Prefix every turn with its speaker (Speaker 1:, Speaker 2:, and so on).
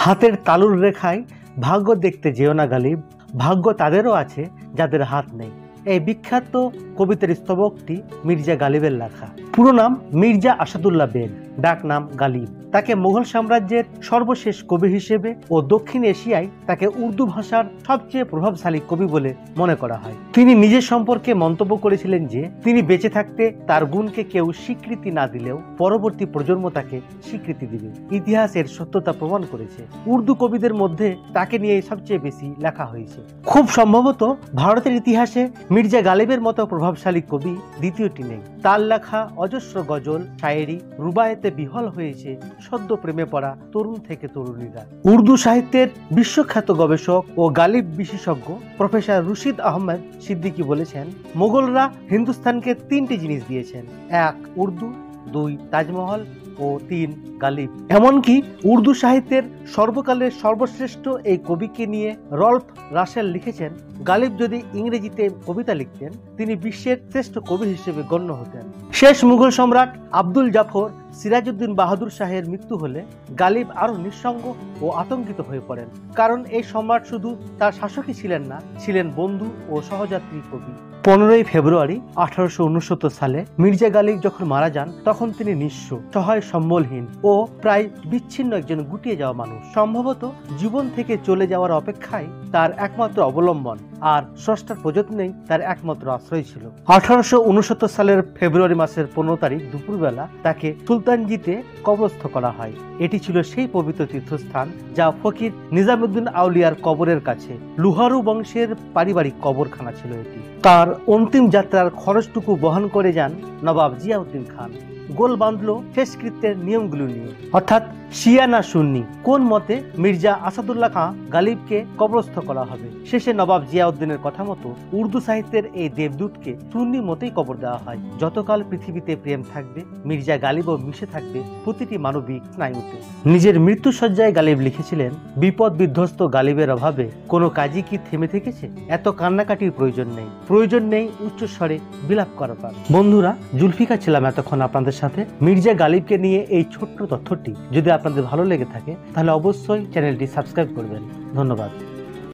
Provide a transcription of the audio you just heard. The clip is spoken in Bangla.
Speaker 1: হাতের তালুর রেখায় ভাগ্য দেখতে যেও না গালিব, ভাগ্য তাদেরও আছে যাদের হাত নেই। এই বিখ্যাত কবিতার স্তবকটি মির্জা গালিবের লেখা। পুরো নাম মির্জা আসাদুল্লাহ বেগ, ডাক নাম গালিব। তাকে মুঘল সাম্রাজ্যের সর্বশেষ কবি হিসেবে ও দক্ষিণ এশিয়ায় তাকে উর্দু ভাষার সবচেয়ে প্রভাবশালী কবি বলে মনে করা হয়। তিনি নিজের সম্পর্কে মন্তব্য করেছিলেন যে তিনি বেঁচে থাকতে তার গুণকে কেউ স্বীকৃতি না দিলেও পরবর্তী প্রজন্ম তাকে স্বীকৃতি দিবে। ইতিহাস এর সত্যতা প্রমাণ করেছে। উর্দু কবিদের মধ্যে তাকে নিয়ে সবচেয়ে বেশি লেখা হয়েছে। খুব সম্ভবত ভারতের ইতিহাসে মির্জা গালিবের মতো প্রভাবশালী কবি দ্বিতীয়টি নেই। তার লেখা অজস্র গজল, শায়েরি, রুবায়েতে বিহল হয়েছে সদ্য প্রেমে পড়া তরুণ থেকে তরুণীরা। উর্দু সাহিত্যের বিশ্বখ্যাত গবেষক ও গালিব বিশেষজ্ঞ প্রফেসর রশিদ আহমেদ সিদ্দিকী বলেছেন, মোগলরা হিন্দুস্তানকে 3টি জিনিস দিয়েছেন: 1 উর্দু, 2 তাজমহল ও 3 গালিব। এমনকি উর্দু সাহিত্যের সর্বকালের সর্বশ্রেষ্ঠ এই কবিকে নিয়ে রল্ফ রাসেল লিখেছেন, গালিব যদি ইংরেজিতে কবিতা লিখতেন তিনি বিশ্বের শ্রেষ্ঠ কবি হিসেবে গণ্য হতেন। শেষ মুঘল সম্রাট আব্দুল জাফর সিরাজউদ্দিন বাহাদুর শাহের মৃত্যু হলে গালিব আরো নিঃসঙ্গ ও আতঙ্কিত হয়ে পড়েন, কারণ এই সম্রাট শুধু তার শাসকই ছিলেন না, ছিলেন বন্ধু ও সহযাত্রী কবি। 15 ফেব্রুয়ারি 1869 সালে মির্জা গালিব যখন মারা যান তখন তিনি নিঃস্ব, সহায় সম্বলহীন ও প্রায় বিচ্ছিন্ন একজন গুটিয়ে যাওয়া মানুষ। সম্ভবত জীবন থেকে চলে যাওয়ার অপেক্ষায় তার একমাত্র অবলম্বন, আর স্রষ্টার প্রযত্নেই তার একমাত্র আশ্রয় ছিল। 1869 সালের ফেব্রুয়ারি মাসের 15 তারিখ দুপুরবেলা তাকে সুলতানজিতে কবরস্থ করা হয়। এটি ছিল সেই পবিত্র তীর্থস্থান যা ফকির নিজামুদ্দিন আউলিয়ার কবরের কাছে। লুহারু বংশের পারিবারিক কবরখানা ছিল এটি। তার অন্তিম যাত্রার খরচটুকু বহন করে যান নবাব জিয়াউদ্দিন খান। গোল বাঁধলো শেষকৃত্যের নিয়মগুলো নিয়ে, অর্থাৎ শিয়া না সুন্নি, কোন মতে মির্জা আসাদুল্লাহ খাঁ গালিবকে কবরস্থ করা হবে। শেষে নবাব জিয়াউদ্দিনের কথা মতো উর্দু সাহিত্যের এই দেবদূতকে সুন্নি মতেই কবর দেওয়া হয়। যতকাল পৃথিবীতে প্রেম থাকবে মির্জা গালিবও মিশে থাকবে প্রতিটি মানবিক স্নায়ুতে। নিজের মৃত্যুসজ্জায় গালিব লিখেছিলেন, বিপদ বিধ্বস্ত গালিবের অভাবে কোনো কাজই কি থেমে থেকেছে? এত কান্নাকাটির প্রয়োজন নেই, প্রয়োজন নেই উচ্চস্বরে বিলাপ করার। বন্ধুরা, জুলফিকার ছিলাম এতক্ষণ আপনাদের সাথে মির্জা গালিবকে নিয়ে এই ছোট্ট তথ্যটি। যদি আপনাদের ভালো লেগে থাকে তাহলে অবশ্যই চ্যানেলটি সাবস্ক্রাইব করবেন। ধন্যবাদ।